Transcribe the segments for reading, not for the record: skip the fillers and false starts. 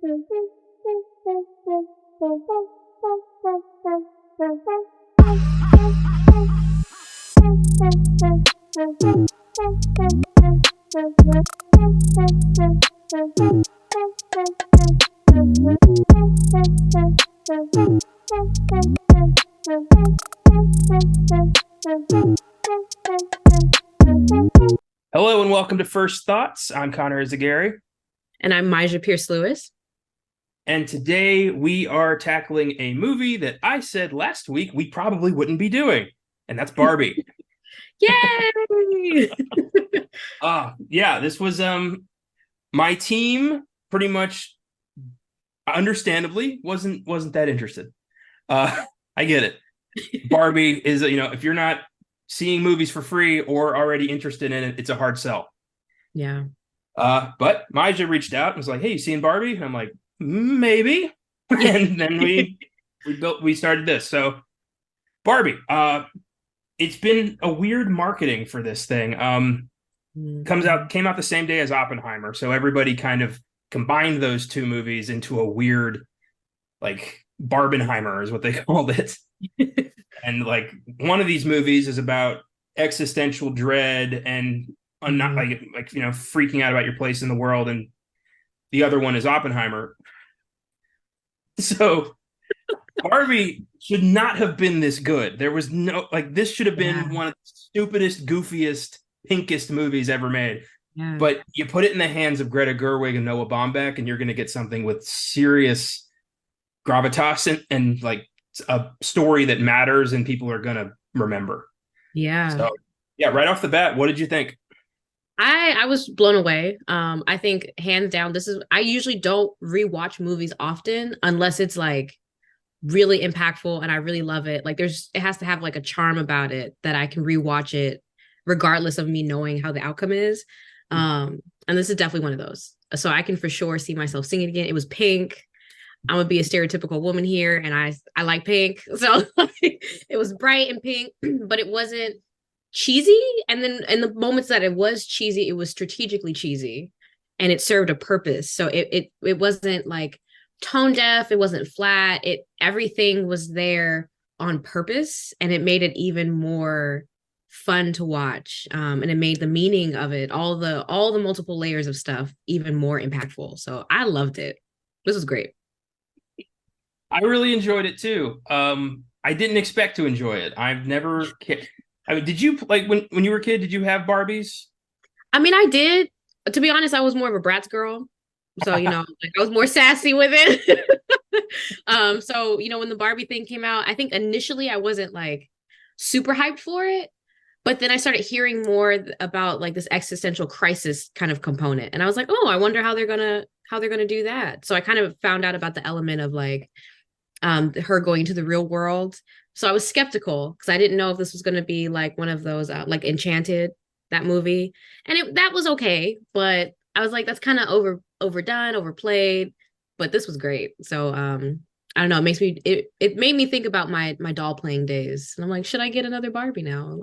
Hello and welcome to First Thoughts. I'm Connor Eyzaguirre. And I'm Mysia Pierce-Lewis. And today we are tackling a movie that I said last week we probably wouldn't be doing, and that's Barbie. Yay! Yeah, this was my team pretty much understandably wasn't that interested. I get it. Barbie is, if you're not seeing movies for free or already interested in it, it's a hard sell. Yeah. But Mysia reached out and was like, "Hey, you seen Barbie?" And I'm like, "Maybe." And then we started this. So Barbie, it's been a weird marketing for this thing. Came out the same day as Oppenheimer, so everybody kind of combined those two movies into a weird, like, Barbenheimer is what they called it. And like one of these movies is about existential dread and not freaking out about your place in the world, and the other one is Oppenheimer. So Barbie should not have been this good. There was this should have been one of the stupidest, goofiest, pinkest movies ever made. Yeah. But you put it in the hands of Greta Gerwig and Noah Baumbach, and you're going to get something with serious gravitas and like a story that matters and people are going to remember. Yeah. So, yeah, right off the bat, what did you think? I was blown away. I think hands down, I usually don't rewatch movies often unless it's like really impactful and I really love it. Like it has to have like a charm about it that I can rewatch it regardless of me knowing how the outcome is. And this is definitely one of those. So I can for sure see myself singing again. It was pink. I'm gonna be a stereotypical woman here, and I like pink, so it was bright and pink, but it wasn't cheesy. And then in the moments that it was cheesy, it was strategically cheesy, and it served a purpose. So it wasn't like tone deaf. It wasn't flat. Everything was there on purpose, and it made it even more fun to watch. And it made the meaning of it, all the multiple layers of stuff, even more impactful. So I loved it. This was great. I really enjoyed it too. I didn't expect to enjoy it. I've never. I mean, did you like when you were a kid? Did you have Barbies? I mean, I did. To be honest, I was more of a Bratz girl, so like I was more sassy with it. So when the Barbie thing came out, I think initially I wasn't like super hyped for it, but then I started hearing more about like this existential crisis kind of component, and I was like, oh, I wonder how they're gonna do that. So I kind of found out about the element of like her going to the real world. So I was skeptical because I didn't know if this was going to be like one of those like Enchanted, that movie, and that was okay, but I was like, that's kind of overdone, overplayed, but this was great. So I don't know, it made me think about my doll playing days, and I'm like, should I get another Barbie now?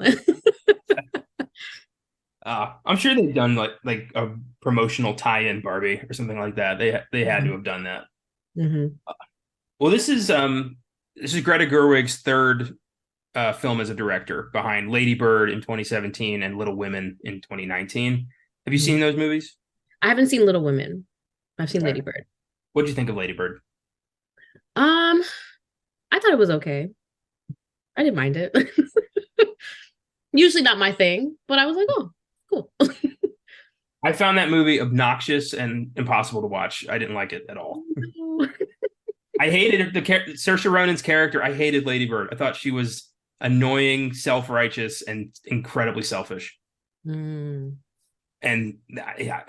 I'm sure they've done like a promotional tie-in Barbie or something like that. They had to have done that. Mm-hmm. Well, this is Greta Gerwig's third film as a director, behind Lady Bird in 2017 and Little Women in 2019. Have you seen those movies? I haven't seen Little Women. I've seen Lady Bird. What'd you think of Lady Bird? I thought it was okay. I didn't mind it. Usually not my thing, but I was like, oh, cool. I found that movie obnoxious and impossible to watch. I didn't like it at all. I hated Saoirse Ronan's character. I hated Lady Bird. I thought she was annoying, self-righteous, and incredibly selfish. And yeah,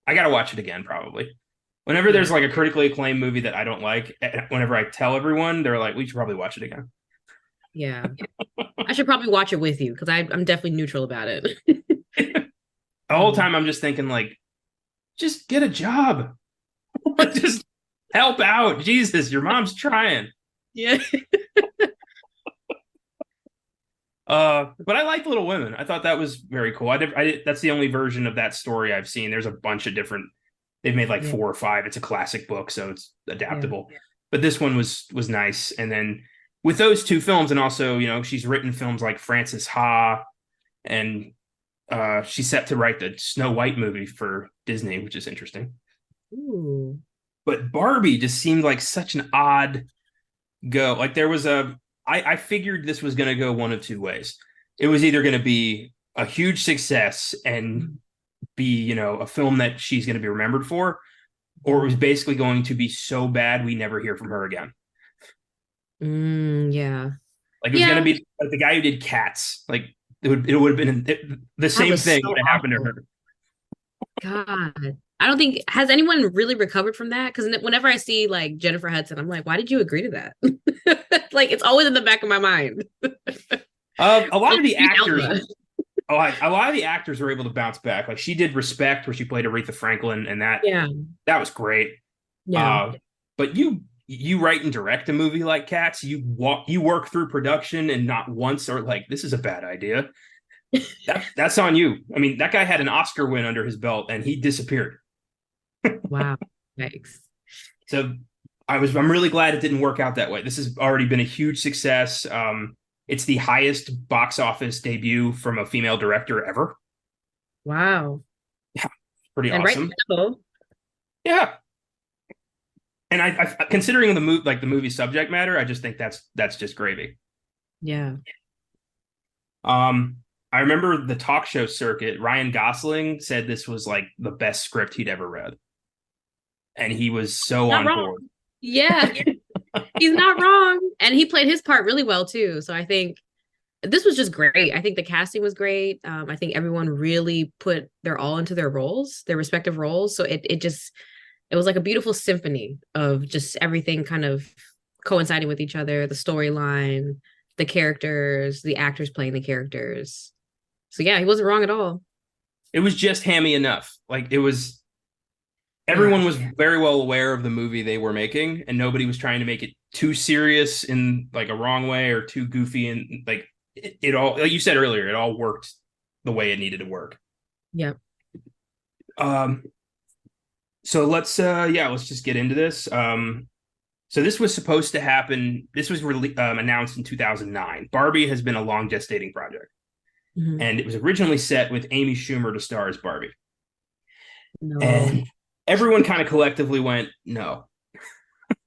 I gotta watch it again probably. Whenever there's like a critically acclaimed movie that I don't like, whenever I tell everyone, they're like, "We should probably watch it again." Yeah, I should probably watch it with you because I'm definitely neutral about it. The whole time I'm just thinking like, just get a job. Just help out. Jesus, your mom's trying. Yeah. But I liked Little Women. I thought that was very cool. That's the only version of that story I've seen. There's a bunch of different. They've made like Yeah. 4 or 5. It's a classic book, so it's Yeah. adaptable. But this one was nice. And then with those 2 films, and also, she's written films like Frances Ha, and she's set to write the Snow White movie for Disney, which is interesting. Ooh. But Barbie just seemed like such an odd go. Like there was I figured this was going to go one of two ways. It was either going to be a huge success and be, a film that she's going to be remembered for, or it was basically going to be so bad we never hear from her again. Yeah. Like it was going to Yeah. be like the guy who did Cats. Like it would have been the That same was thing so would have happened to awful. her. God. I don't think has anyone really recovered from that? Because whenever I see like Jennifer Hudson, I'm like, why did you agree to that? Like it's always in the back of my mind. A lot of the She's actors, Elsa. a lot of the actors were able to bounce back. Like she did Respect, where she played Aretha Franklin, and that Yeah. that was great. Yeah. Uh, but you write and direct a movie like Cats, you work through production and not once are like, this is a bad idea. That's on you. I mean, that guy had an Oscar win under his belt and he disappeared. Wow. Thanks. So I'm really glad it didn't work out that way. This has already been a huge success. It's the highest box office debut from a female director ever. Wow. Yeah, pretty And right awesome. now, Yeah. And I considering the movie subject matter, I just think that's just gravy. yeah. I remember the talk show circuit. Ryan Gosling said this was like the best script he'd ever read, and he was so Not on wrong. board. Yeah. He's not wrong. And he played his part really well too. So I think this was just great. I think the casting was great. I think everyone really put their all into their roles, their respective roles. So it was like a beautiful symphony of just everything kind of coinciding with each other, the storyline, the characters, the actors playing the characters. So yeah, he wasn't wrong at all. It was just hammy enough. Like it was, Yeah. everyone was very well aware of the movie they were making, and nobody was trying to make it too serious in like a wrong way or too goofy. And like it all, like you said earlier, it all worked the way it needed to work. Yeah. Um, so let's just get into this. So this was supposed to happen. This was announced in 2009. Barbie has been a long gestating project, Mhm. and it was originally set with Amy Schumer to star as Barbie. No. And everyone kind of collectively went no,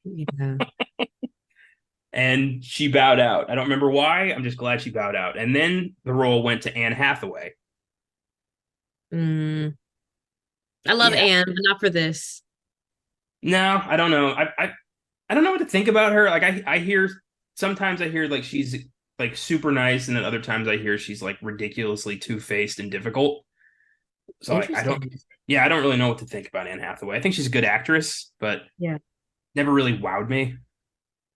Yeah. and she bowed out. I don't remember why. I'm just glad she bowed out. And then the role went to Anne Hathaway. Mm. I love Yeah, Anne, but not for this. no, I don't know. I don't know what to think about her. Like I hear sometimes I hear like she's like super nice, and then other times I hear she's like ridiculously two-faced and difficult. So I don't, Interesting. yeah, I don't really know what to think about Anne Hathaway. I think she's a good actress, but Yeah. never really wowed me.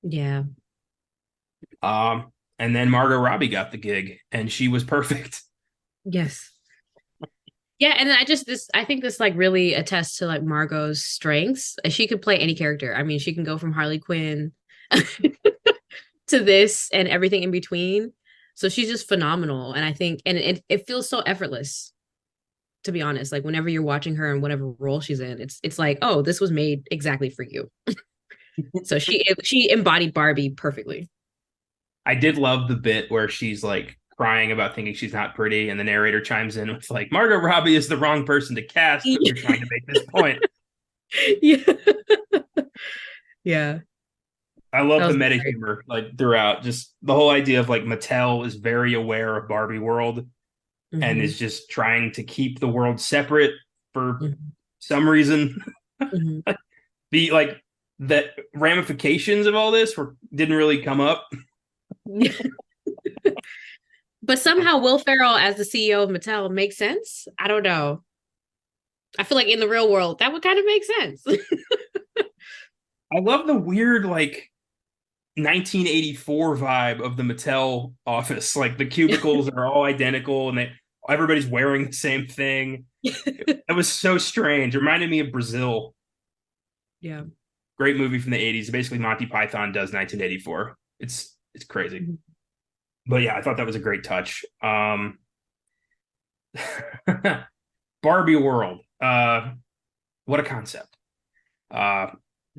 Yeah. And then Margot Robbie got the gig, and she was perfect. Yes. Yeah, and then I think this like really attests to like Margot's strengths. She could play any character. I mean, she can go from Harley Quinn to this and everything in between. So she's just phenomenal. And I think and it feels so effortless, to be honest. Like whenever you're watching her in whatever role she's in, it's like, oh, this was made exactly for you. So she embodied Barbie perfectly. I did love the bit where she's like crying about thinking she's not pretty, and the narrator chimes in with like, "Margot Robbie is the wrong person to cast, but we're trying to make this point." Yeah. Yeah. I That love the was meta great. humor like throughout. Just the whole idea of like Mattel is very aware of Barbie world and Hmm. is just trying to keep the world separate for Hmm. some reason. Hmm. The like the ramifications of all this didn't really come up. But somehow Will Ferrell as the CEO of Mattel makes sense. I don't know. I feel like in the real world that would kind of make sense. I love the weird like 1984 vibe of the Mattel office. Like the cubicles are all identical and everybody's wearing the same thing. It was so strange. It reminded me of Brazil. Yeah. Great movie from the 80s. Basically Monty Python does 1984. It's crazy. Mhm. But yeah, I thought that was a great touch. Barbie World. what a concept. Uh,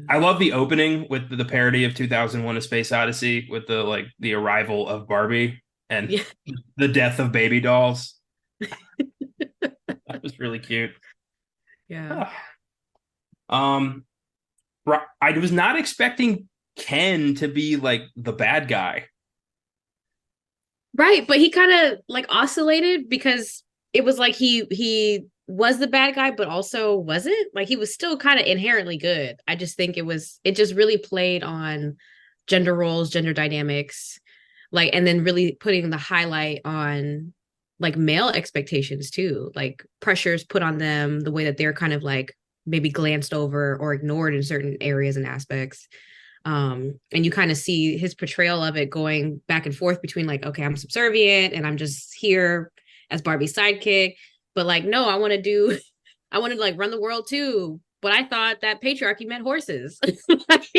I love the opening with the parody of 2001: A Space Odyssey with the arrival of Barbie and Yeah. the death of baby dolls. That was really cute. Yeah. Um, I was not expecting Ken to be like the bad guy. Right, but he kind of like oscillated because it was like he was the bad guy, but also wasn't. Like he was still kind of inherently good. I just think it just really played on gender roles, gender dynamics, like, and then really putting the highlight on like male expectations too, like pressures put on them, the way that they're kind of like maybe glanced over or ignored in certain areas and aspects. And you kind of see his portrayal of it going back and forth between like, okay, I'm subservient and I'm just here as Barbie's sidekick, but like, no, I want to do, I want to like run the world too. But I thought that patriarchy meant horses. Like,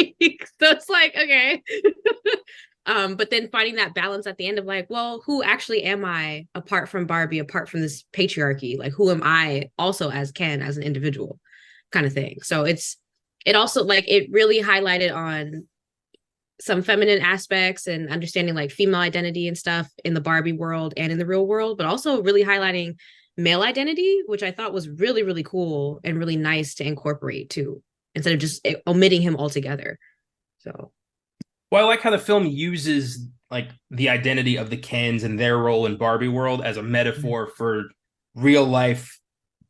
so it's like, okay. But then finding that balance at the end of like, well, who actually am I apart from Barbie, apart from this patriarchy? Like, who am I also as Ken, as an individual, kind of thing. So it also like it really highlighted on some feminine aspects and understanding like female identity and stuff in the Barbie world and in the real world, but also really highlighting male identity, which I thought was really, really cool and really nice to incorporate too, instead of just omitting him altogether. So, Well, I like how the film uses like the identity of the Kens and their role in Barbie world as a metaphor for real life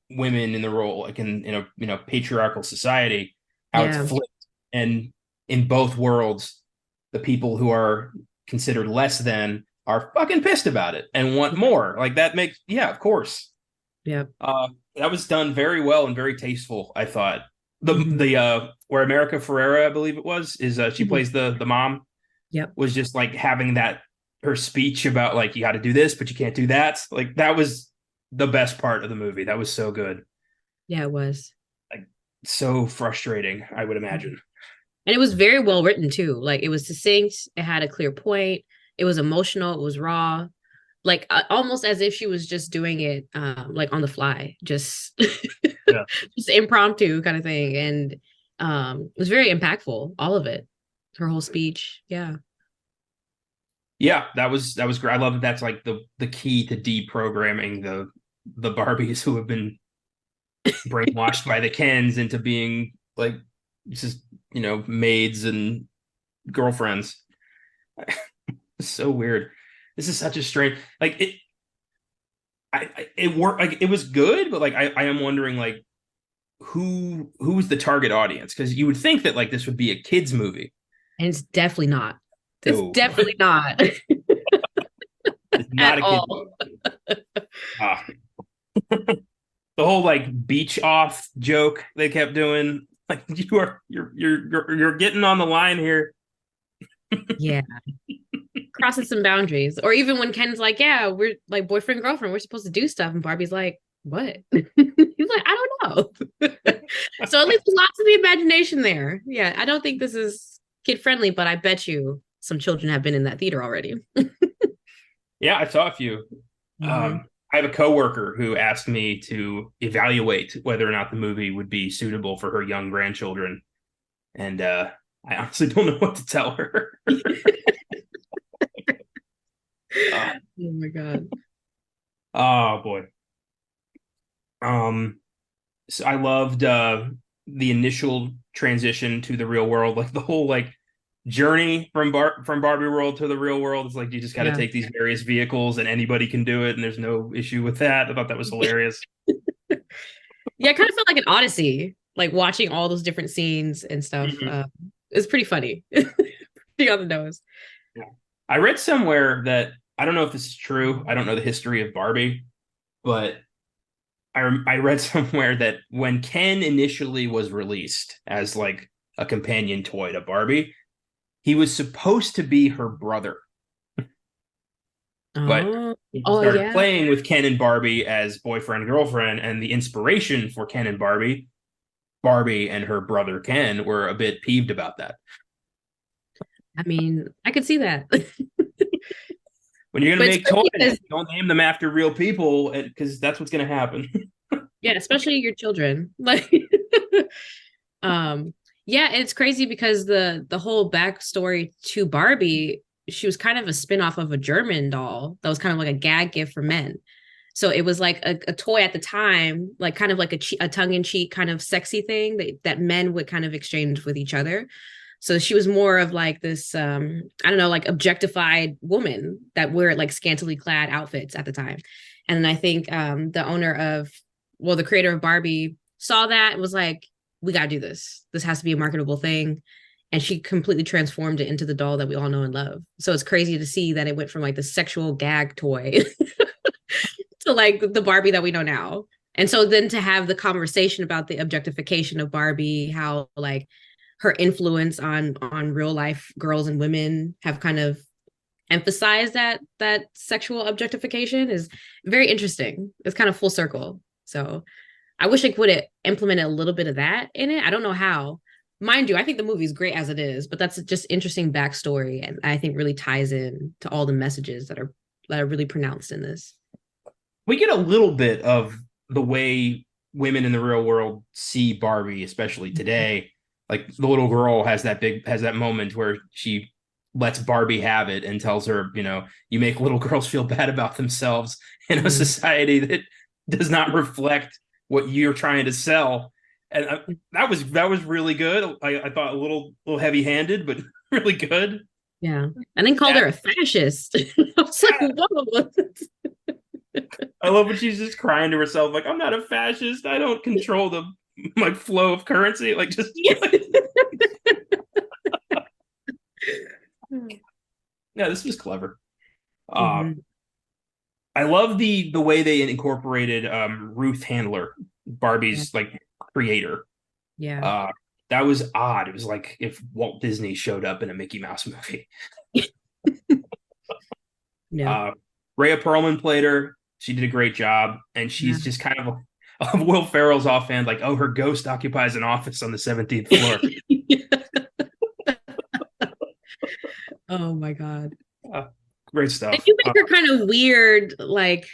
women in the role, like in a patriarchal society, how it's yeah. flipped, and in both worlds, the people who are considered less than are fucking pissed about it and want more. Like that makes, yeah, of course. Yeah. That was done very well and very tasteful, I thought. Mm-hmm. The where America Ferrera, I believe it was, is she Mm-hmm. plays the mom, Yep. was just like having that her speech about like you got to do this but you can't do that. Like that was the best part of the movie. That was so good. Yeah, it was. Like so frustrating, I would Mhm. imagine. And it was very well written too. Like it was succinct, it had a clear point, it was emotional, it was raw, like almost as if she was just doing it like on the fly, just Yeah. just impromptu kind of thing. And it was very impactful, all of it. Her whole speech. Yeah. Yeah, that was great. I love that that's like the key to deprogramming the Barbies who have been brainwashed by the Kens into being like just maids and girlfriends. It's so weird. This is such a strange like it worked, like it was good, but like I am wondering like who's the target audience, because you would think that like this would be a kids movie. And it's definitely not. It's No, definitely not it's at not a kid all. movie. Ah, the whole like beach off joke they kept doing, like you're getting on the line here. Yeah. Crossing some boundaries. Or even when Ken's like, yeah, we're like boyfriend, girlfriend, we're supposed to do stuff. And Barbie's like, what? He's like, I don't know. So at least lots of the imagination there. Yeah, I don't think this is kid friendly, but I bet you some children have been in that theater already. Yeah, I saw a few. Mm-hmm. I have a coworker who asked me to evaluate whether or not the movie would be suitable for her young grandchildren, and I honestly don't know what to tell her. uh, Oh my God. oh boy. Um, so I loved the initial transition to the real world, like the whole like journey from Barbie world to the real world. It's like you just got to Yeah. take these various vehicles and anybody can do it, and there's no issue with that. I thought that was hilarious. Yeah, I kind of felt like an odyssey, like watching all those different scenes and stuff. Mhm. It's pretty funny. Pretty on the nose. Yeah. I read somewhere that I don't know if this is true. I don't know the history of Barbie, but I read somewhere that when Ken initially was released as like a companion toy to Barbie, he was supposed to be her brother. But Oh, he oh started yeah. playing with Ken and Barbie as boyfriend girlfriend, and the inspiration for Ken and Barbie and her brother Ken were a bit peeved about that. I mean, I could see that. When you're gonna But make toys, especially because don't name them after real people, because that's what's gonna happen. yeah, especially your children. Like Yeah, it's crazy because the whole backstory to Barbie, she was kind of a spin-off of a German doll that was kind of like a gag gift for men. So it was like a toy at the time, like kind of like a tongue-in-cheek kind of sexy thing that men would kind of exchange with each other. So she was more of like this, I don't know, like objectified woman that wore like scantily clad outfits at the time. And then I think the creator of Barbie saw that and was like, we got to do this. This has to be a marketable thing. And she completely transformed it into the doll that we all know and love. So it's crazy to see that it went from like the sexual gag toy to like the Barbie that we know now. And so then to have the conversation about the objectification of Barbie, how like her influence on real life girls and women have kind of emphasized that sexual objectification is very interesting. It's kind of full circle. So I wish I would have implemented a little bit of that in it. I don't know how. Mind you, I think the movie's great as it is, but that's just interesting backstory, and I think really ties in to all the messages that are really pronounced in this. We get a little bit of the way women in the real world see Barbie, especially today. Like the little girl has that moment where she lets Barbie have it and tells her, you make little girls feel bad about themselves in a society that does not reflect what you're trying to sell. And that was really good. I thought a little heavy-handed, but really good. Yeah, and then called her a fascist. I was like, whoa. I love when she's just crying to herself, like, I'm not a fascist. I don't control my flow of currency. Like, just yeah, this was clever. I love the way they incorporated Ruth Handler, Barbie's like creator. Yeah. That was odd. It was like if Walt Disney showed up in a Mickey Mouse movie. Yeah. Rhea Perlman played her. She did a great job, and she's just kind of Will Ferrell's offhand, like, oh, her ghost occupies an office on the 17th floor. Oh my God. Great stuff. If you make her kind of weird, like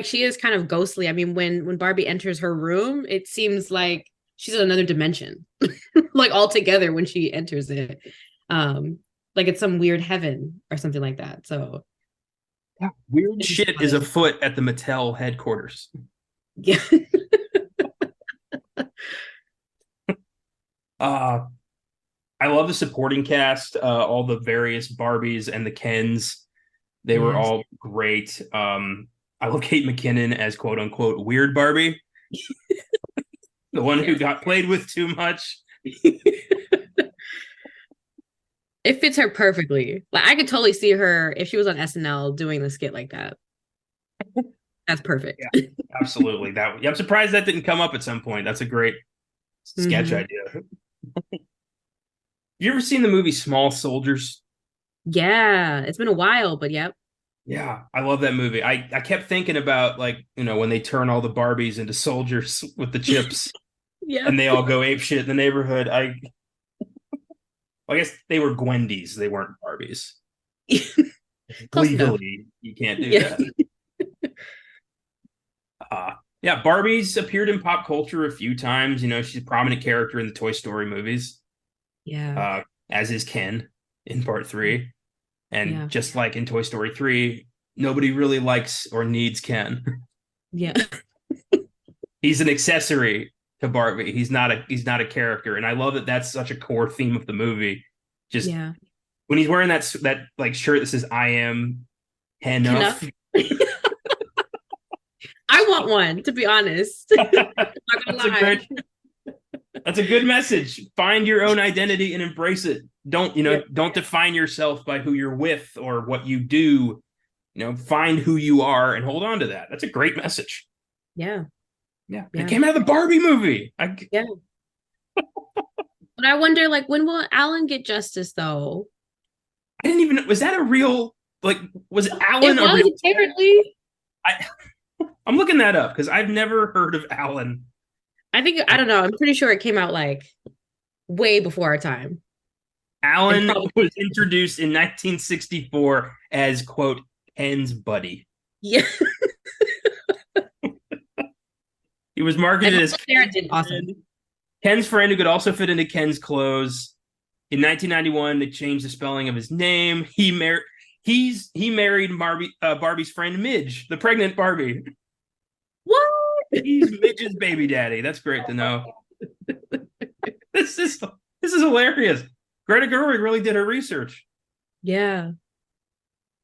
she is kind of ghostly. I mean, when Barbie enters her room, it seems like she's in another dimension, like altogether when she enters it. Like it's some weird heaven or something like that. So weird shit is afoot at the Mattel headquarters. Yeah. I love the supporting cast, all the various Barbies and the Kens. They were all great. I love Kate McKinnon as quote unquote weird Barbie. The one who got played with too much. It fits her perfectly. Like I could totally see her if she was on SNL doing the skit like that. That's perfect. Yeah, absolutely. I'm surprised that didn't come up at some point. That's a great sketch idea. You ever seen the movie Small Soldiers? Yeah, it's been a while, but yep. Yeah, I love that movie. I kept thinking about like, when they turn all the Barbies into soldiers with the chips. Yeah. And they all go ape shit in the neighborhood. I guess they were Gwendies. They weren't Barbies. Legally, you can't do that. Barbie's appeared in pop culture a few times. She's a prominent character in the Toy Story movies. Yeah. As is Ken in part 3. And just like in Toy Story 3, nobody really likes or needs Ken. Yeah. He's an accessory to Barbie. He's not a character. And I love that that's such a core theme of the movie. Just when he's wearing that like shirt that says I am enough. I want one, to be honest. That's a good message. Find your own identity and embrace it. Don't define yourself by who you're with or what you do. Find who you are and hold on to that. That's a great message. Yeah. It came out of the Barbie movie. But I wonder, like, when will Alan get justice, though? I didn't even know. Was that a real, like, was Alan a real? Apparently. I'm looking that up because I've never heard of Alan. I don't know. I'm pretty sure it came out like way before our time. Alan was introduced in 1964 as, quote, Ken's buddy. Yeah. He was marketed as Sarah did awesome. Ken's friend who could also fit into Ken's clothes. In 1991, they changed the spelling of his name. He married Barbie's friend Midge, the pregnant Barbie. What? He's Midge's baby daddy. That's great to know. This is hilarious. Greta Gerwig really did her research. Yeah.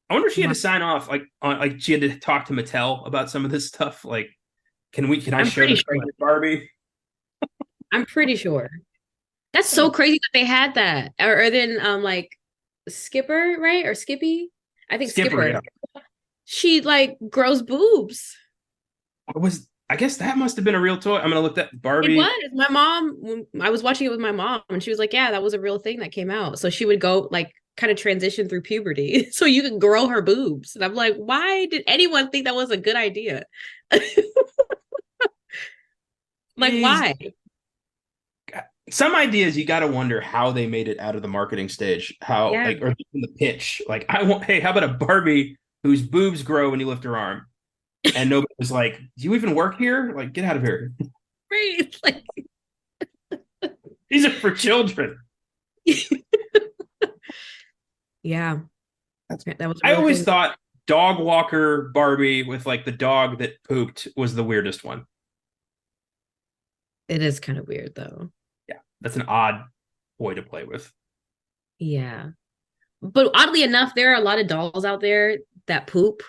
I wonder if she had to sign off, like she had to talk to Mattel about some of this stuff. Like, can I I'm show pretty the sure. Barbie? I'm pretty sure. That's so crazy that they had that. Or then like Skipper, right? Or Skippy? I think Skipper, Skipper. yeah. She like grows boobs. I guess that must have been a real toy. I'm gonna look that It Barbie. was. My mom, I was watching it with my mom, and she was like, yeah, that was a real thing that came out. So she would go like kind of transition through puberty so you could grow her boobs. And I'm like, why did anyone think that was a good idea? Like, Jeez. why? Some ideas you got to wonder how they made it out of the marketing stage, how Yeah. like or in the pitch. Like, I want, hey, how about a Barbie whose boobs grow when you lift her arm? And nobody was like, "Do you even work here? Like, get out of here. Right. Like, These are for children." yeah. That was a I real always thing. thought dog walker Barbie with like the dog that pooped was the weirdest one. It is kind of weird though. Yeah, that's an odd toy to play with. Yeah. But oddly enough, there are a lot of dolls out there that poop.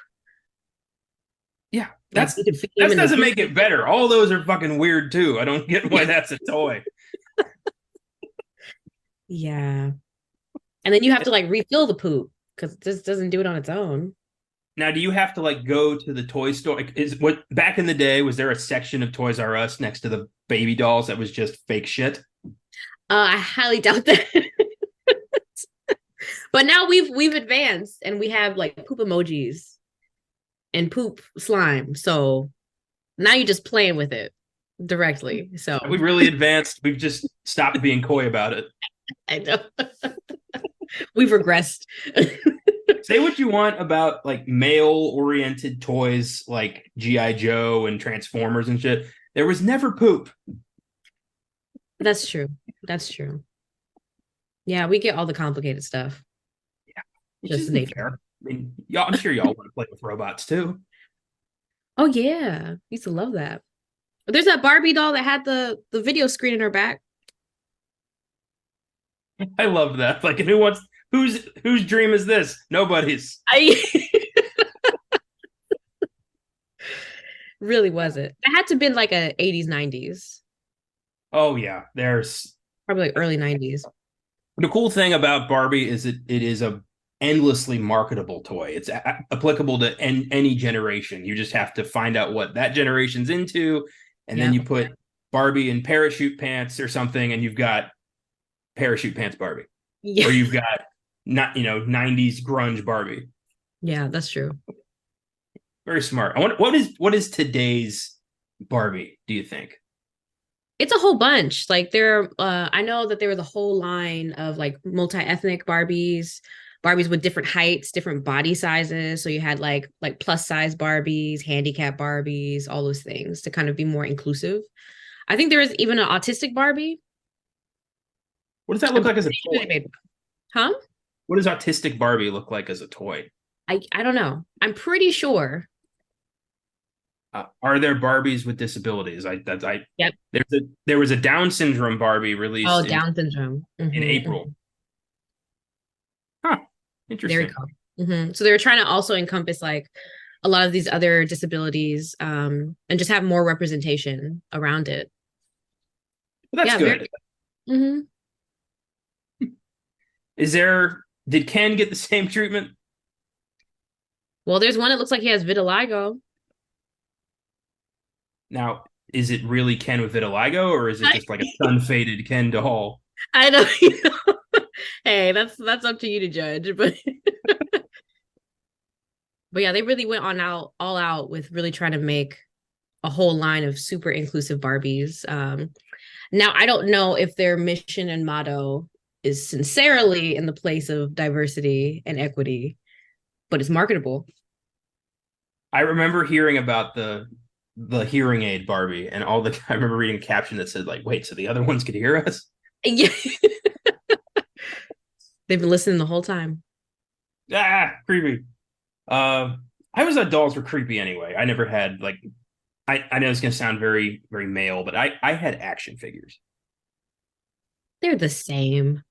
Yeah, Like that's you can feed them that in the doesn't poop. make it better. All those are fucking weird too. I don't get why that's a toy. Yeah. And then you have to like refill the poop because it just doesn't do it on its own. Now, do you have to like go to the toy store? Like, is what back in the day was there a section of Toys R Us next to the baby dolls that was just fake shit? I highly doubt that. But now we've advanced and we have like poop emojis and poop slime. So now you're just playing with it directly. So We've really advanced. We've just stopped being coy about it. I know we've regressed. Say what you want about like male-oriented toys like G.I. Joe and Transformers and shit. There was never poop. That's true. That's true. Yeah, we get all the complicated stuff. Which Just isn't nature. fair. I mean, y'all, I'm sure y'all want to play with robots too. Oh yeah. Used to love that. There's that Barbie doll that had the video screen in her back. I love that. Like, whose dream is this? Nobody's. I really wasn't. It had to have been like a 80s, 90s, Oh yeah, there's probably like early 90s. the cool thing about Barbie is it is a endlessly marketable toy. It's applicable to any generation. You just have to find out what that generation's into, and then Yep. you put Barbie in parachute pants or something, and you've got parachute pants Barbie, Yeah. or you've got not 90s grunge Barbie. Yeah, that's true. Very smart. I wonder what is today's Barbie, do you think? It's a whole bunch. Like there, I know that there was a whole line of like multi-ethnic Barbies, Barbies with different heights, different body sizes. So you had like plus size Barbies, handicap Barbies, all those things to kind of be more inclusive. I think there is even an autistic Barbie. What does that look I'm like as a pretty sure they toy? made- Huh? What does autistic Barbie look like as a toy? I don't know. I'm pretty sure. Are there Barbies with disabilities? Yep. There was a Down syndrome Barbie Oh, released Down syndrome. in April. Huh. There we Interesting. go. So they were trying to also encompass like a lot of these other disabilities, and just have more representation around it. Well, that's Yeah, very. good. hmm Did Ken get the same treatment? Well, there's one that looks like he has vitiligo. Now, is it really Ken with vitiligo, or is it I, just like a sun-faded Ken doll? I know. You know. Hey, that's up to you to judge, but yeah, they really went on out all out with really trying to make a whole line of super inclusive Barbies. Now I don't know if their mission and motto is sincerely in the place of diversity and equity, but it's marketable. I remember hearing about the hearing aid Barbie, and all the I remember reading a caption that said like, "Wait, so the other ones could hear us?" Yeah. They've been listening the whole time. Ah, creepy. Uh, I always thought dolls were creepy anyway. I never had like I know it's gonna sound very very male, but I had action figures. They're the same.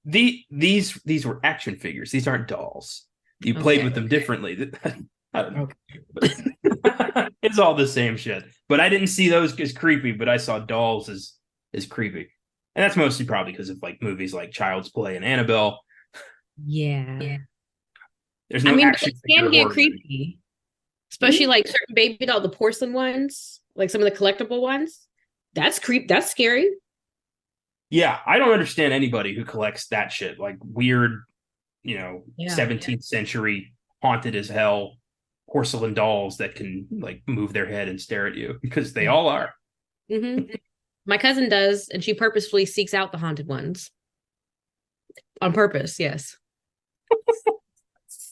These were action figures. These aren't dolls. You played with Okay. them differently. I don't know. Okay. It's all the same shit. But I didn't see those as creepy, but I saw dolls as creepy. And that's mostly probably because of like movies like Child's Play and Annabelle. Yeah. There's I no mean, action those figure can get horror movie. creepy, especially like certain baby doll, the porcelain ones, like some of the collectible ones. That's scary. Yeah, I don't understand anybody who collects that shit, like weird, Yeah. 17th century haunted as hell porcelain dolls that can like move their head and stare at you because they Yeah. all are. Hmm. My cousin does, and she purposefully seeks out the haunted ones on purpose. Yes.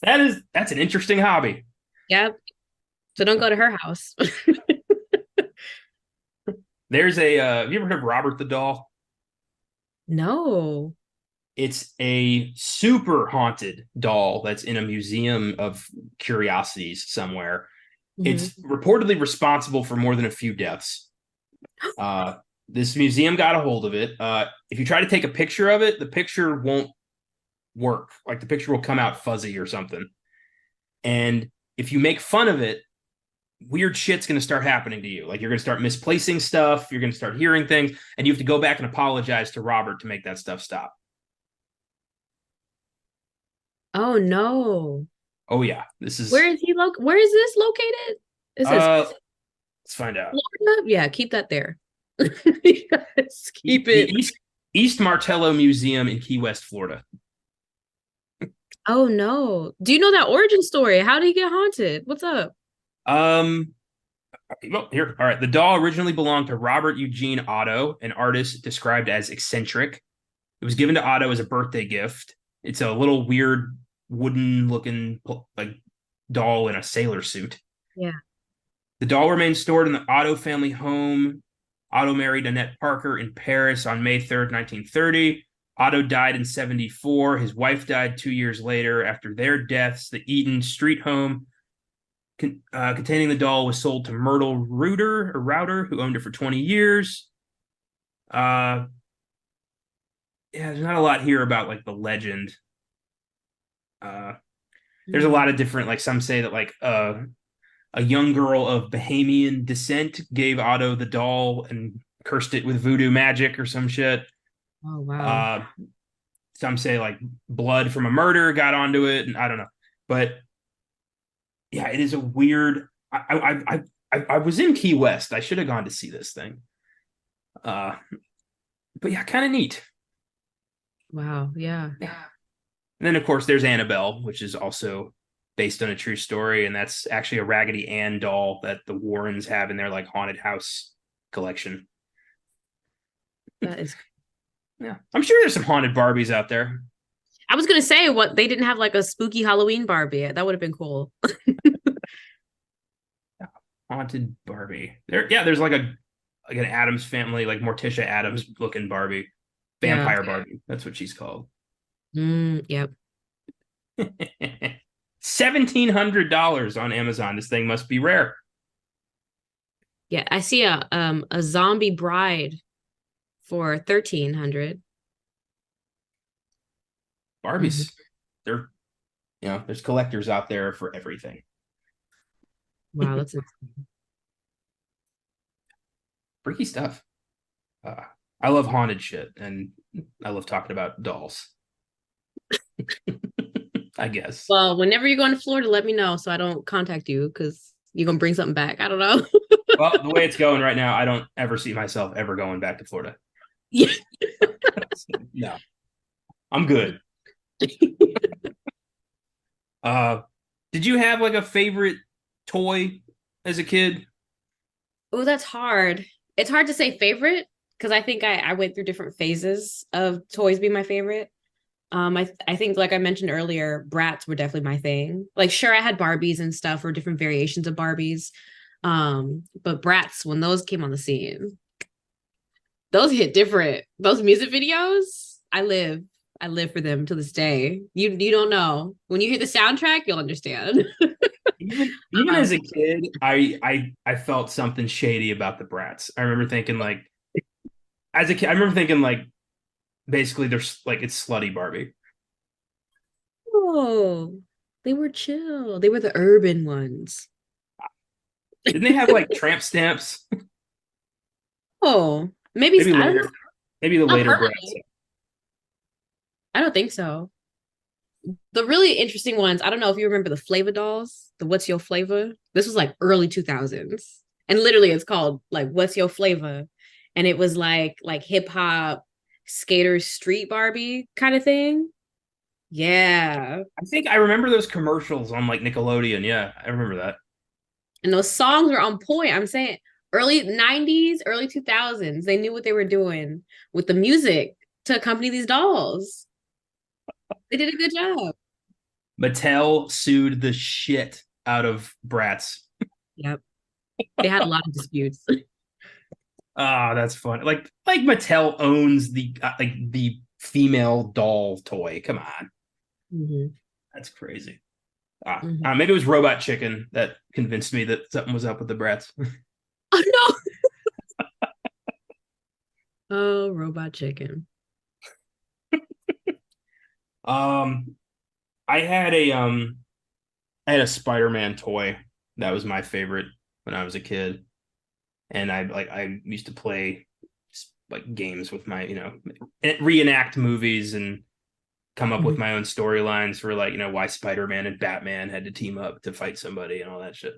That's an interesting hobby. Yep. So don't go to her house. There's a have you ever heard of Robert the Doll? No. It's a super haunted doll that's in a museum of curiosities somewhere. Hmm. It's reportedly responsible for more than a few deaths. Uh, this museum got a hold of it. If you try to take a picture of it, the picture won't work. Like the picture will come out fuzzy or something. And if you make fun of it, weird shit's going to start happening to you. Like you're going to start misplacing stuff. You're going to start hearing things, and you have to go back and apologize to Robert to make that stuff stop. Oh no. Oh yeah, this is. Where is this located? Is this Let's find out. Florida? Yeah, keep that there. Yes, keep The it. East Martello Museum in Key West, Florida. Oh no. Do you know that origin story? How did he get haunted? What's up? Um, well, here, all right. The doll originally belonged to Robert Eugene Otto, an artist described as eccentric. It was given to Otto as a birthday gift. It's a little weird wooden looking like doll in a sailor suit. Yeah. The doll remains stored in the Otto family home. Otto married Annette Parker in Paris on May 3rd, 1930. Otto died in 74. His wife died 2 years later. After their deaths, the Eaton Street home containing the doll was sold to Myrtle Router, who owned it for 20 years. Uh, yeah, there's not a lot here about like the legend. Uh, there's a lot Mm. of different, like some say that like a young girl of Bahamian descent gave Otto the doll and cursed it with voodoo magic or some shit. Oh wow. Uh, some say like blood from a murder got onto it, and I don't know. But yeah, it is a weird. I was in Key West. I should have gone to see this thing. Uh, but yeah, kind of neat. Wow. Yeah. And then of course there's Annabelle, which is also based on a true story, and that's actually a Raggedy Ann doll that the Warrens have in their like haunted house collection. That is Yeah, I'm sure there's some haunted Barbies out there. I was gonna say what they didn't have like a spooky Halloween Barbie. That would have been cool. Haunted Barbie. There's like an Adams family, like Morticia Adams looking Barbie, Yeah. vampire Barbie. That's what she's called. Yep. $1,700 on Amazon. This thing must be rare. Yeah. I see a zombie bride for 1,300. Mhm. Barbies, they're there's collectors out there for everything. Wow, that's Freaky stuff. Uh, I love haunted shit, and I love talking about dolls. I guess. well, whenever you're going to Florida, let me know so I don't contact you because you're gonna bring something back. I don't know. Well, the way it's going right now, I don't ever see myself ever going back to Florida. Yeah. No, I'm good. Uh, did you have like a favorite toy as a kid? Oh, that's hard. It's hard to say favorite because I think I went through different phases of toys being my favorite. I think like I mentioned earlier, brats were definitely my thing. Like sure, I had Barbies and stuff or different variations of Barbies. But Bratz, when those came on the scene, those hit different. Those music videos, I live for them to this day. You don't know. When you hear the soundtrack, you'll understand. Even as a kid, I felt something shady about the Brats. I remember thinking like, as a kid, I remember thinking like, basically there's like it's slutty Barbie. Oh, they were chill. They were the urban ones. Didn't they have like tramp stamps? Oh, maybe Maybe I don't know. later, maybe the Not later Brats. permanently. I don't think so. The really interesting ones, I don't know if you remember the Flavor Dolls, the What's Your Flavor? This was like early 2000s. And literally it's called like What's Your Flavor? And it was like hip hop skater street Barbie kind of thing. Yeah. I think I remember those commercials on like Nickelodeon. Yeah, I remember that. And those songs were on point. I'm saying early 90s, early 2000s, they knew what they were doing with the music to accompany these dolls. They did a good job. Mattel sued the shit out of Bratz. Yep. They had a lot of disputes. Ah, that's fun. Like Mattel owns the like the female doll toy. Come on, Mhm. that's crazy. Mhm. Maybe it was Robot Chicken that convinced me that something was up with the Bratz. Oh no. Oh, robot chicken. um, I had a I had a Spider-Man toy that was my favorite when I was a kid, and I used to play like games with my reenact movies and come up with Mhm. my own storylines for like why Spider-Man and Batman had to team up to fight somebody and all that shit.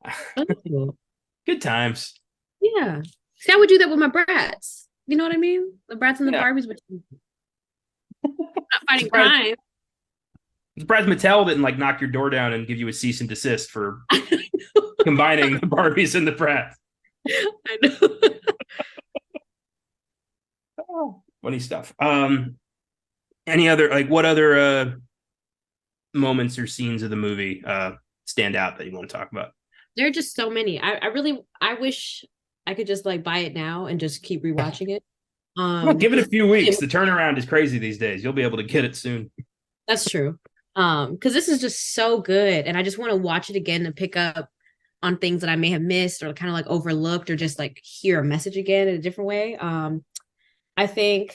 Oh, that's cool. Good times. Yeah. See, I would do that with my brats. You know what I mean? The brats and the Yeah. Barbies, but not fighting Surprised, crime. surprised Mattel didn't like knock your door down and give you a cease and desist for combining the Barbies and the Bratz. I know. Oh, funny stuff. Any other like what other moments or scenes of the movie stand out that you want to talk about? There are just so many. I really I wish I could just like buy it now and just keep rewatching it. Well, give it a Because few weeks. The turnaround is crazy these days. You'll be able to get it soon. that's true. Because this is just so good, and I just want to watch it again and pick up on things that I may have missed or kind of like overlooked or just like hear a message again in a different way. I think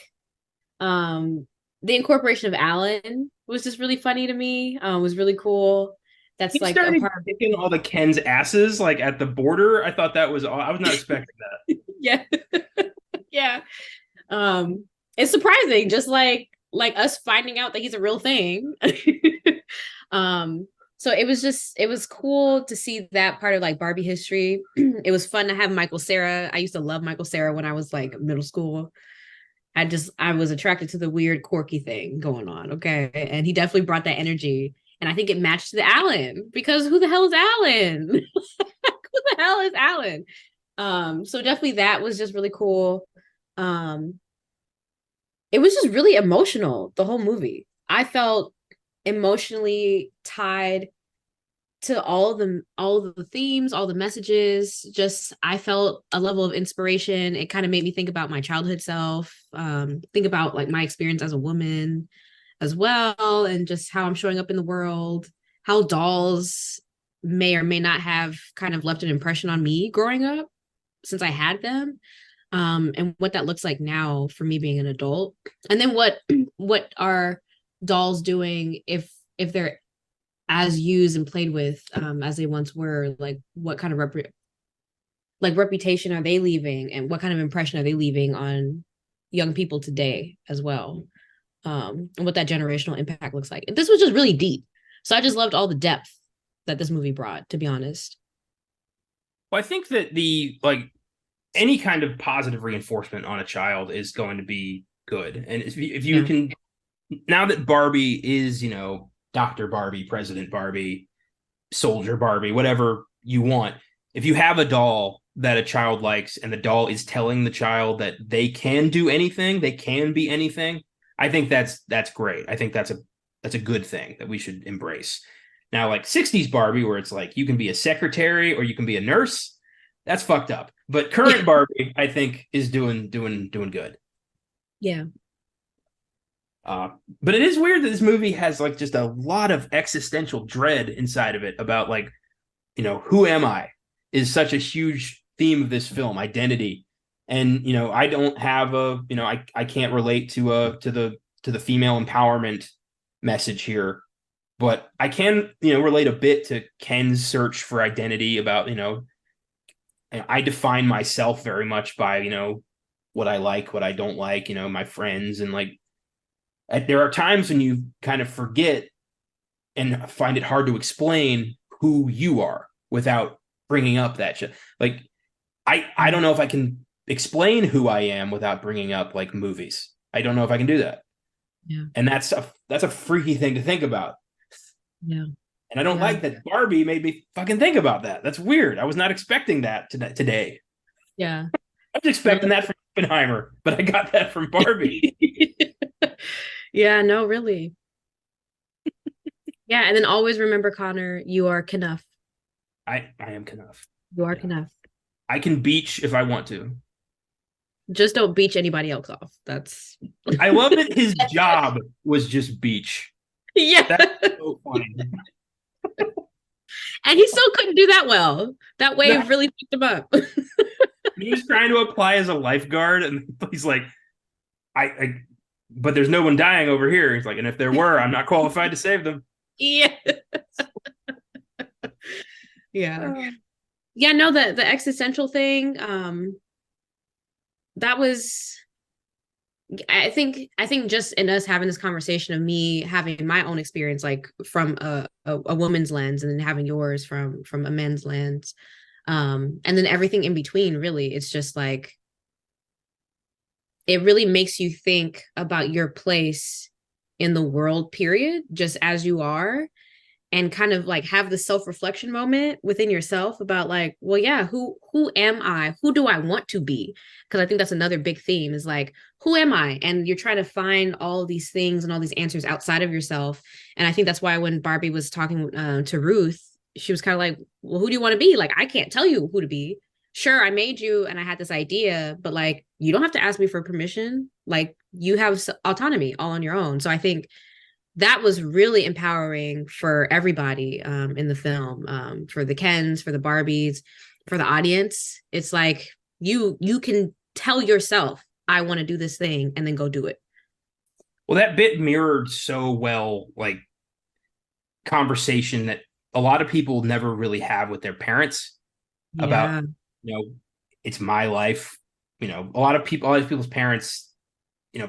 the incorporation of Alan was just really funny to me. Was really cool. That's He like a started part of kicking all the Ken's asses like at the border. I thought that was I was not expecting that. yeah. Yeah. It's surprising, just like us finding out that he's a real thing. um, so it was cool to see that part of like Barbie history. It was fun to have Michael Cera. I used to love Michael Cera when I was like middle school. I was attracted to the weird quirky thing going on. Okay. And he definitely brought that energy. And I think it matched the Alan because who the hell is Alan? Who the hell is Alan? So definitely that was just really cool. Um, it was just really emotional, the whole movie. I felt emotionally tied to all of the themes, all the messages. Just I felt a level of inspiration. It kind of made me think about my childhood self, think about like my experience as a woman as well, and just how I'm showing up in the world, how dolls may or may not have kind of left an impression on me growing up since I had them, and what that looks like now for me being an adult, and then what are dolls doing if they're as used and played with as they once were, like what kind of like reputation are they leaving and what kind of impression are they leaving on young people today as well, and what that generational impact looks like. This was just really deep, so I just loved all the depth that this movie brought, to be honest. Well, I think that the like any kind of positive reinforcement on a child is going to be good. And if you Yeah. can, now that Barbie is, Dr. Barbie, President Barbie, Soldier Barbie, whatever you want, if you have a doll that a child likes and the doll is telling the child that they can do anything, they can be anything, I think that's great. I think that's a good thing that we should embrace. Now, like 60s Barbie, where it's like you can be a secretary or you can be a nurse, that's fucked up. But current Barbie, I think, is doing good. Yeah. But it is weird that this movie has like just a lot of existential dread inside of it about like, who am I? Is such a huge theme of this film, identity. And I don't have I can't relate to the female empowerment message here, but I can, relate a bit to Ken's search for identity about, I define myself very much by, what I like, what I don't like, my friends. And like, there are times when you kind of forget and find it hard to explain who you are without bringing up that shit. Like, I don't know if I can explain who I am without bringing up like movies. I don't know if I can do that. Yeah. And that's a freaky thing to think about. Yeah. And I don't like that Barbie made me fucking think about that. That's weird. I was not expecting that today. Yeah. I was expecting that from Oppenheimer, but I got that from Barbie. Yeah, no, really. Yeah, and then always remember, Connor, you are Knuff. I am Knuff. You are Knuff. I can beach if I want to. Just don't beach anybody else off. That's I love that his job was just beach. Yeah. That's so funny. And he still couldn't do that well. That wave really picked him up. He was trying to apply as a lifeguard, and he's like, but there's no one dying over here. He's like, and if there were, I'm not qualified to save them. Yeah. Yeah. Yeah, no, the existential thing, that was, I think just in us having this conversation of me having my own experience, like from a woman's lens, and then having yours from a men's lens, and then everything in between, really, it's just like, it really makes you think about your place in the world, period, just as you are, and kind of like have the self-reflection moment within yourself about like, well, yeah, who am I? Who do I want to be? Because I think that's another big theme, is like, who am I? And you're trying to find all these things and all these answers outside of yourself. And I think that's why when Barbie was talking to Ruth, she was kind of like, well, who do you want to be? Like, I can't tell you who to be. Sure, I made you and I had this idea, but like, you don't have to ask me for permission. Like, you have autonomy all on your own. So I think that was really empowering for everybody in the film, for the Kens, for the Barbies, for the audience. It's like, you can tell yourself, I want to do this thing, and then go do it. Well, that bit mirrored so well, like, conversation that a lot of people never really have with their parents about, it's my life. A lot of people's parents,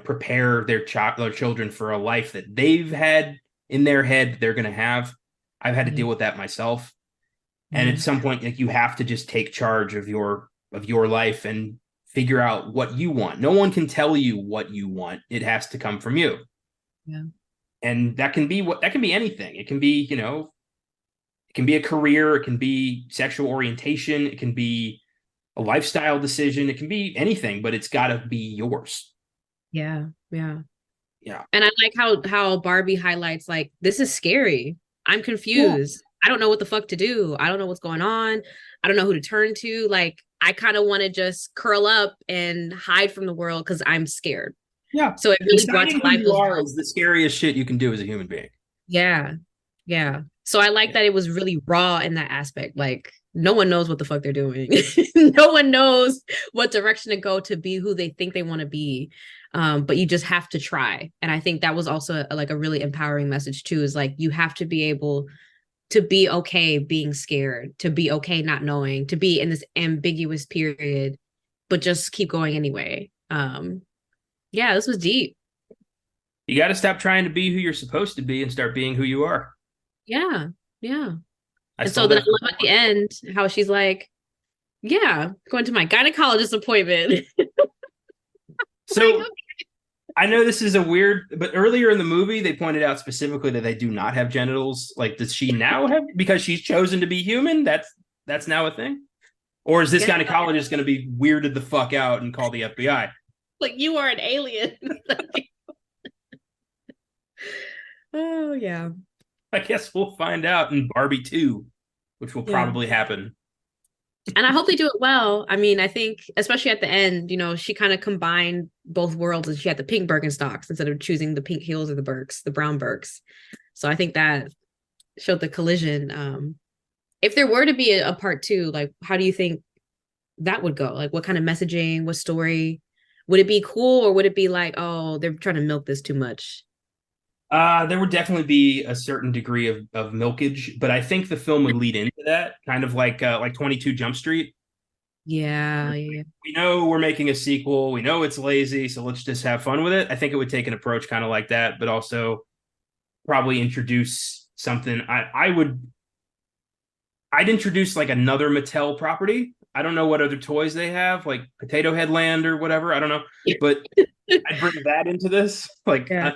prepare their children for a life that they've had in their head they're going to have. I've had to deal with that myself. And at some point, like, you have to just take charge of your life and figure out what you want. No one can tell you what you want. It has to come from you. Yeah. And that can be anything. It can be, it can be a career, it can be sexual orientation, it can be a lifestyle decision, it can be anything, but it's got to be yours. Yeah. Yeah. Yeah. And I like how Barbie highlights, like, this is scary. I'm confused. I don't know what the fuck to do. I don't know what's going on. I don't know who to turn to. Like, I kind of want to just curl up and hide from the world because I'm scared. Yeah. So it really brought to life those worlds. Is the scariest shit you can do as a human being. Yeah. Yeah. So I like that it was really raw in that aspect. Like, no one knows what the fuck they're doing. No one knows what direction to go to be who they think they want to be. But you just have to try. And I think that was also a really empowering message too, is like, you have to be able to be okay being scared, to be okay not knowing, to be in this ambiguous period, but just keep going anyway. Yeah, this was deep. You got to stop trying to be who you're supposed to be and start being who you are. Yeah. Yeah. And so then I love at the end how she's like, yeah, going to my gynecologist appointment. So I know this is a weird, but earlier in the movie, they pointed out specifically that they do not have genitals. Like, does she now have, because she's chosen to be human? That's now a thing? Or is this gynecologist going to be weirded the fuck out and call the FBI? Like, you are an alien. Oh, yeah. I guess we'll find out in Barbie 2, which will Yeah. probably happen. And I hope they do it well. I mean, I think especially at the end, she kind of combined both worlds and she had the pink Birkenstocks instead of choosing the pink heels or the Birks, the brown Birks. So I think that showed the collision. If there were to be a part two, like how do you think that would go? Like what kind of messaging, what story? Would it be cool or would it be like, oh, they're trying to milk this too much? There would definitely be a certain degree of milkage, but I think the film would lead into that, kind of like 22 Jump Street. Yeah, yeah, We know we're making a sequel. We know it's lazy, so let's just have fun with it. I think it would take an approach kind of like that, but also probably introduce something. I'd introduce like another Mattel property. I don't know what other toys they have, like Potato Headland or whatever. I don't know, yeah. but I'd bring that into this. Like Yeah.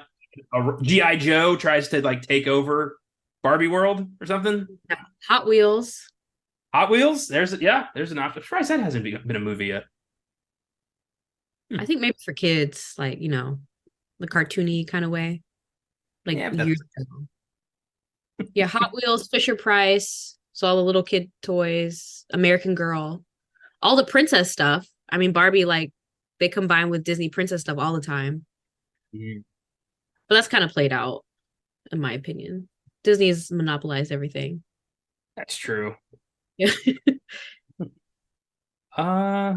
a GI Joe tries to like take over Barbie World or something. Hot Wheels. Hot Wheels. There's an option. I'm surprised that hasn't been a movie yet. I think maybe for kids, like, the cartoony kind of way. Like Yeah, years ago. Yeah, Hot Wheels, Fisher Price, so all the little kid toys, American Girl, all the princess stuff. I mean, Barbie, like, they combine with Disney princess stuff all the time. But that's kind of played out, in my opinion. Disney's monopolized everything. that's true. Yeah. Uh,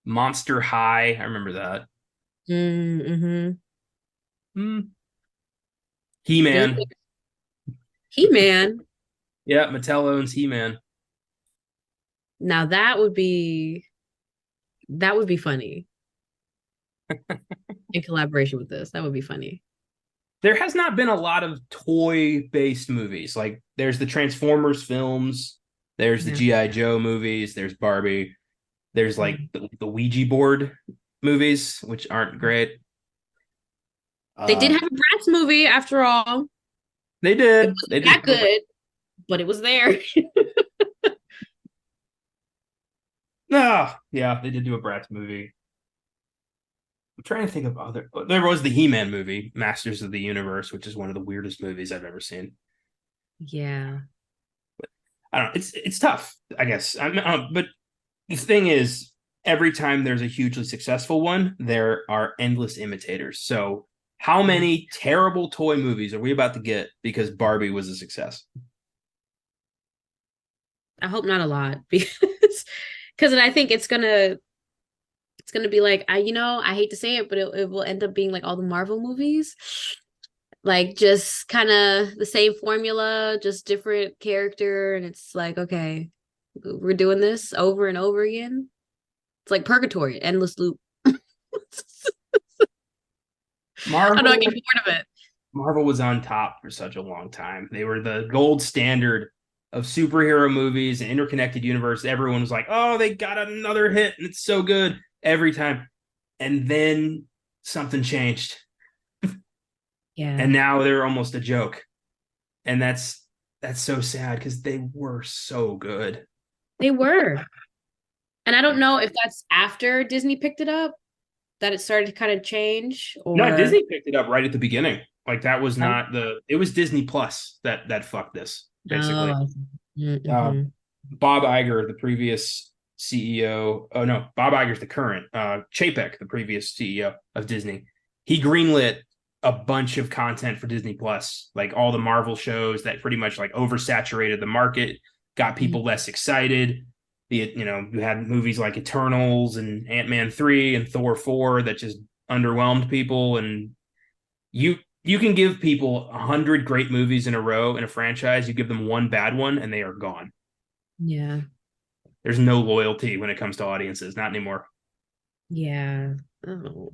Monster High. I remember that. Mm-hmm. Hmm. There's He-Man. He-Man. Yeah, Mattel owns He-Man. Now that would be funny in collaboration with this. That would be funny. There has not been a lot of toy-based movies. Like there's the Transformers films, there's the Yeah. GI Joe movies, there's Barbie, there's like Mhm. the Ouija board movies, which aren't great. They did Uh, have a Bratz movie after all. they It did. wasn't They did. that good, but it was there. No, yeah, they did do a Bratz movie. I'm trying to think of other. There was the He-Man movie, Masters of the Universe, which is one of the weirdest movies I've ever seen. Yeah. I don't know. It's tough, I guess. But the thing is, every time there's a hugely successful one, there are endless imitators. So, how Yeah. many terrible toy movies are we about to get because Barbie was a success? I hope not a lot because I think it's gonna be like I hate to say it, but it will end up being like all the Marvel movies. Like just kind of the same formula, just different character, and it's like, okay, we're doing this over and over again. It's like purgatory, endless loop. I know I get Marvel bored of it. Marvel was on top for such a long time. They were the gold standard of superhero movies and interconnected universe. Everyone was like, "Oh, they got another hit and it's so good every time." And then something changed. And Yeah, now they're almost a joke. And that's so sad because they were so good. they were. And I don't know if that's after Disney picked it up that it started to kind of change No, or Disney picked it up right at the beginning. Like that was oh, not the it was Disney Plus that fucked this, basically. Uh, mm-hmm. Bob Iger, the previous CEO. Oh no, Bob Iger's the current. Chapek, the previous CEO of Disney. He greenlit a bunch of content for Disney Plus, like all the Marvel shows that pretty much like oversaturated the market, got people less excited. You had movies like Eternals and Ant-Man 3 and Thor 4 that just underwhelmed people. And you can give people 100 great movies in a row in a franchise, you give them one bad one and they are gone. Yeah. There's no loyalty when it comes to audiences, not anymore. Yeah. Oh.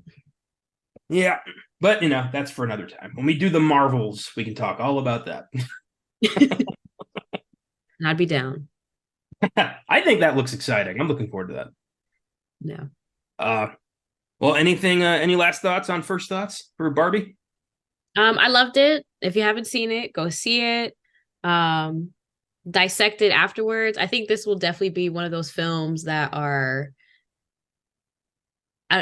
Yeah, but that's for another time. When we do the Marvels, we can talk all about that. And I'd be down. I think that looks exciting. I'm looking forward to that. Yeah. Uh, well, any last thoughts on first thoughts for Barbie? I loved it. If you haven't seen it, go see it. Um, dissect it afterwards. I think this will definitely be one of those films that are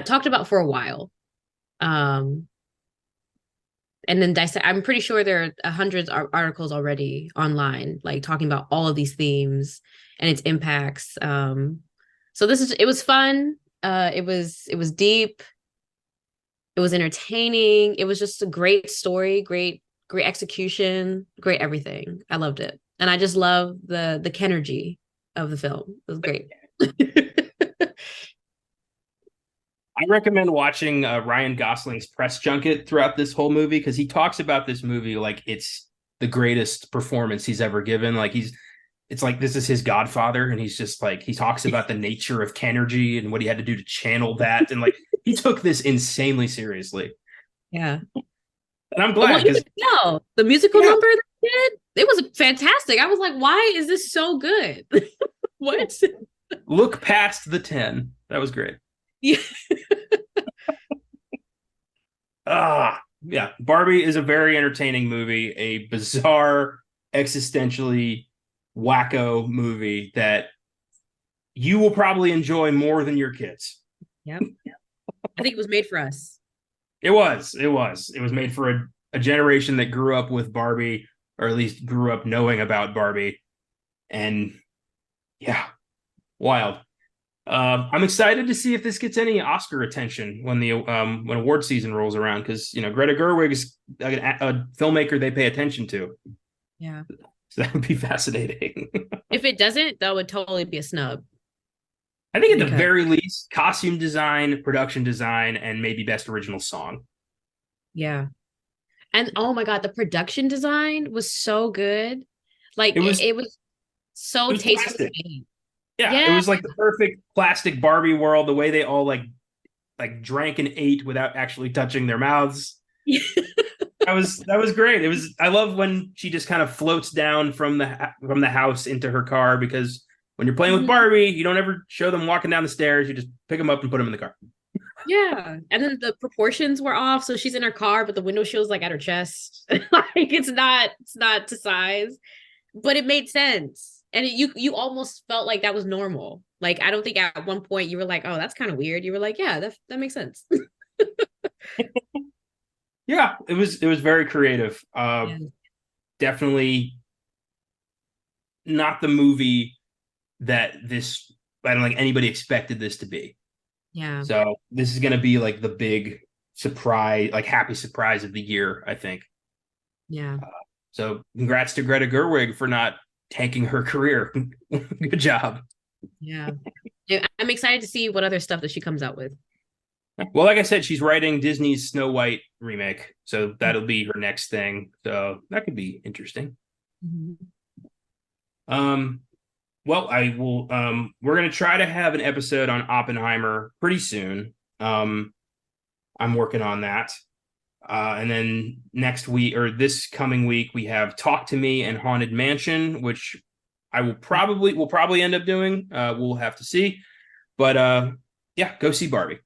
talked about for a while. Um, and then dissect. I'm pretty sure there are hundreds of articles already online, like talking about all of these themes and its impacts. So it was fun. It was deep. It was entertaining. It was just a great story, great execution, great everything. I loved it. And I just love the Kenergy of the film. It was great. I recommend watching Ryan Gosling's press junket throughout this whole movie because he talks about this movie like it's the greatest performance he's ever given. It's like this is his Godfather, and he's just like he talks about the nature of Kenergy and what he had to do to channel that, and like he took this insanely seriously. Yeah. And I'm glad because no, the musical number that did, it was fantastic. I was like, why is this so good? What? Look past the 10. That was great. Yeah. Yeah. Barbie is a very entertaining movie, a bizarre, existentially wacko movie that you will probably enjoy more than your kids. Yep. I think it was made for us. It was made for a generation that grew up with Barbie, or at least grew up knowing about Barbie. And yeah, wild. I'm excited to see if this gets any Oscar attention when when award season rolls around, because Greta Gerwig is a filmmaker they pay attention to. Yeah, so that would be fascinating. If it doesn't, that would totally be a snub. I think at the very least, costume design, production design, and maybe best original song. Yeah, and oh my god, the production design was so good. Like it was so tasteful. Yeah, it was like the perfect plastic Barbie world, the way they all like drank and ate without actually touching their mouths. That was great. I love when she just kind of floats down from the house into her car, because when you're playing with Barbie, you don't ever show them walking down the stairs. You just pick them up and put them in the car. Yeah, and then the proportions were off, so she's in her car, but the window shield's like at her chest. Like it's not to size, but it made sense. And you almost felt like that was normal. Like, I don't think at one point you were like, oh, that's kind of weird. You were like, yeah, that makes sense. Yeah, it was very creative. Definitely not the movie that I don't think anybody expected this to be. Yeah. So this is going to be like the big surprise, like happy surprise of the year, I think. Yeah. So congrats to Greta Gerwig for not tanking her career. Good job. Yeah. I'm excited to see what other stuff that she comes out with. Well, like I said, she's writing Disney's Snow White remake, so that'll be her next thing. So that could be interesting. Well, I will we're going to try to have an episode on Oppenheimer pretty soon. I'm working on that. And then next week, or this coming week, we have Talk to Me and Haunted Mansion, which we'll probably end up doing. We'll have to see. But yeah, go see Barbie.